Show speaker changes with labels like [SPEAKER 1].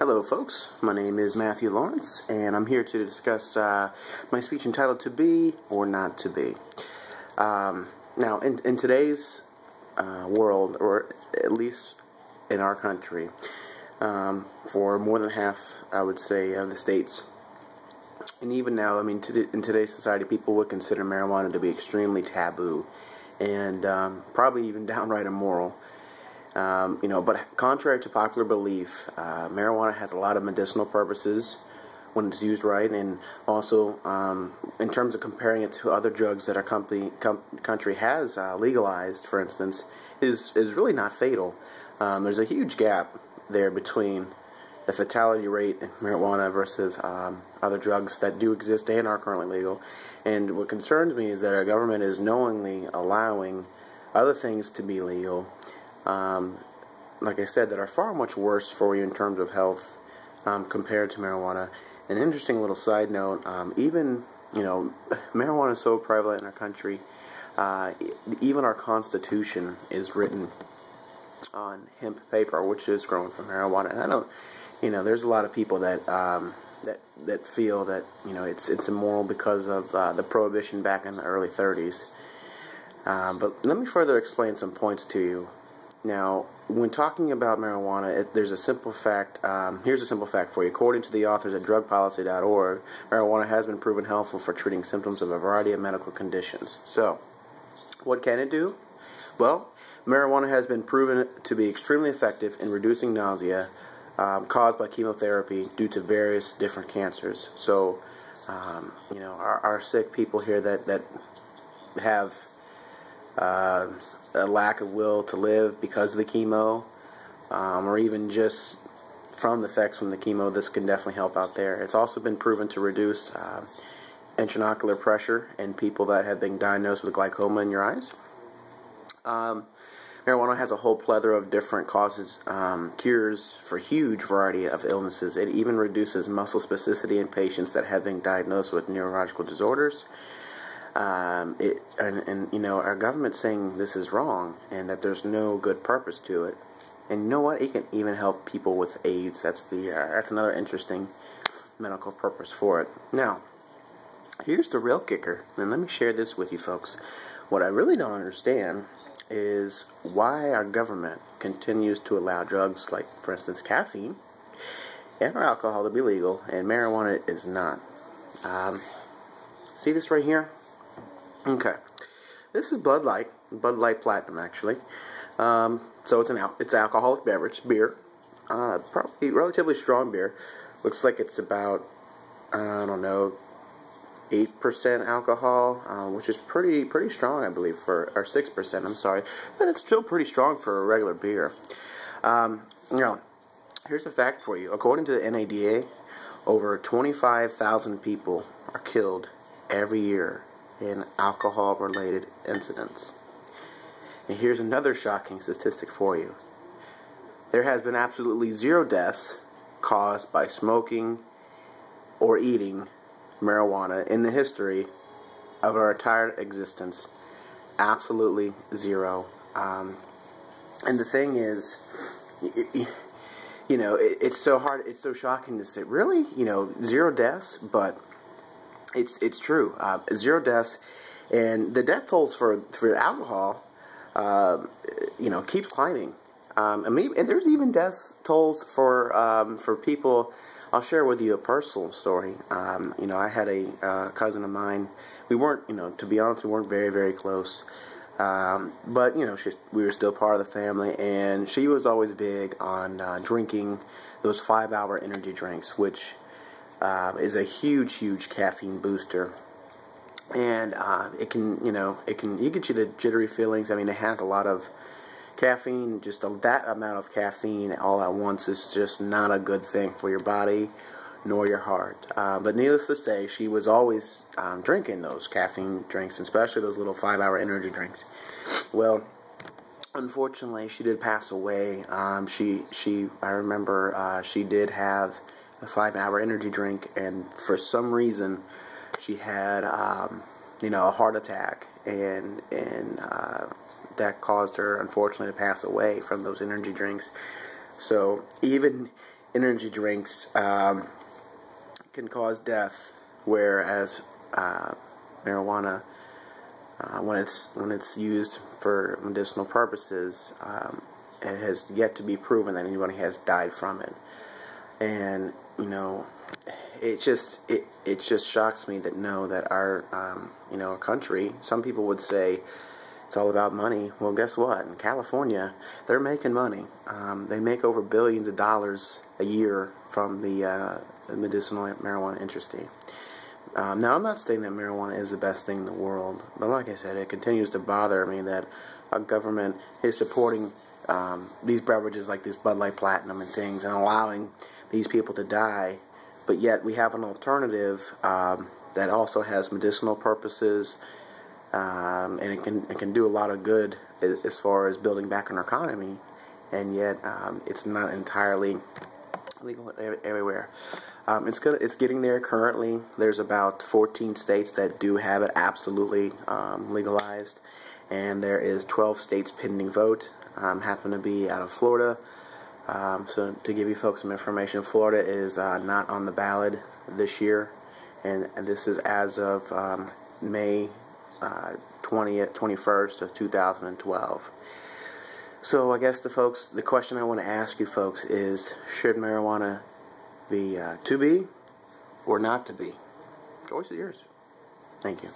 [SPEAKER 1] Hello folks, my name is Matthew Lawrence and I'm here to discuss my speech entitled To Be or Not To Be. Now in today's world, or at least in our country, for more than half, I would say, of the states, and even now, I mean, in today's society, people would consider marijuana to be extremely taboo and probably even downright immoral. But contrary to popular belief, marijuana has a lot of medicinal purposes when it's used right, and also in terms of comparing it to other drugs that our country has legalized, for instance, is really not fatal. There's a huge gap there between the fatality rate in marijuana versus other drugs that do exist and are currently legal. And what concerns me is that our government is knowingly allowing other things to be legal, like I said, that are far much worse for you in terms of health compared to marijuana. An interesting little side note, even, marijuana is so prevalent in our country, even our Constitution is written on hemp paper, which is grown from marijuana. And I don't, there's a lot of people that that feel that, it's immoral because of the prohibition back in the early 30s. But let me further explain some points to you. Now, when talking about marijuana, there's a simple fact. Here's a simple fact for you. According to the authors at drugpolicy.org, marijuana has been proven helpful for treating symptoms of a variety of medical conditions. So, what can it do? Well, marijuana has been proven to be extremely effective in reducing nausea caused by chemotherapy due to various different cancers. So, our sick people here that have a lack of will to live because of the chemo, or even just from the effects from the chemo, this can definitely help out there. It's also been proven to reduce intraocular pressure in people that have been diagnosed with glaucoma in your eyes. Marijuana has a whole plethora of different cures for a huge variety of illnesses. It even reduces muscle spasticity in patients that have been diagnosed with neurological disorders. Our government's saying this is wrong and that there's no good purpose to it. And you know what? It can even help people with AIDS. That's another interesting medical purpose for it. Now, here's the real kicker, and let me share this with you folks. What I really don't understand is why our government continues to allow drugs like, for instance, caffeine and or alcohol to be legal, and marijuana is not. See this right here? Okay, this is Bud Light Platinum, actually. So it's alcoholic beverage, beer, probably relatively strong beer. Looks like it's about, I don't know, 8% alcohol, which is pretty strong, I believe, or 6%. I'm sorry, but it's still pretty strong for a regular beer. Here's a fact for you. According to the NADA, over 25,000 people are killed every year in alcohol-related incidents. And here's another shocking statistic for you. There has been absolutely 0 deaths caused by smoking or eating marijuana in the history of our entire existence. Absolutely 0. And the thing is, it's so hard, it's so shocking to say, really? 0 deaths? But it's true. 0 deaths, and the death tolls for alcohol, keeps climbing. And there's even death tolls for people. I'll share with you a personal story. I had a cousin of mine. We weren't, to be honest, we weren't very, very close. But we were still part of the family, and she was always big on drinking those 5-hour energy drinks, which is a huge caffeine booster, and it can you get you the jittery feelings. I mean, it has a lot of caffeine. Just that amount of caffeine all at once is just not a good thing for your body nor your heart. But needless to say, she was always drinking those caffeine drinks, especially those little 5-hour energy drinks. Well, unfortunately, she did pass away. I remember she did have a 5-hour energy drink, and for some reason she had a heart attack, and that caused her, unfortunately, to pass away from those energy drinks. So even energy drinks can cause death, whereas marijuana, when it's used for medicinal purposes, it has yet to be proven that anybody has died from it. And you know, it just shocks me that our our country. Some people would say it's all about money. Well, guess what? In California, they're making money. They make over billions of dollars a year from the medicinal marijuana industry. Now, I'm not saying that marijuana is the best thing in the world, but like I said, it continues to bother me that our government is supporting these beverages like this Bud Light Platinum and things, and allowing these people to die, but yet we have an alternative that also has medicinal purposes, and it can do a lot of good as far as building back an economy, and yet it's not entirely legal everywhere. It's getting there currently. There's about 14 states that do have it absolutely legalized, and there is 12 states pending vote. Happen to be out of Florida. So to give you folks some information, Florida is not on the ballot this year, and this is as of May 21st of 2012. So I guess the question I want to ask you folks is, should marijuana be to be or not to be? Choice is yours. Thank you.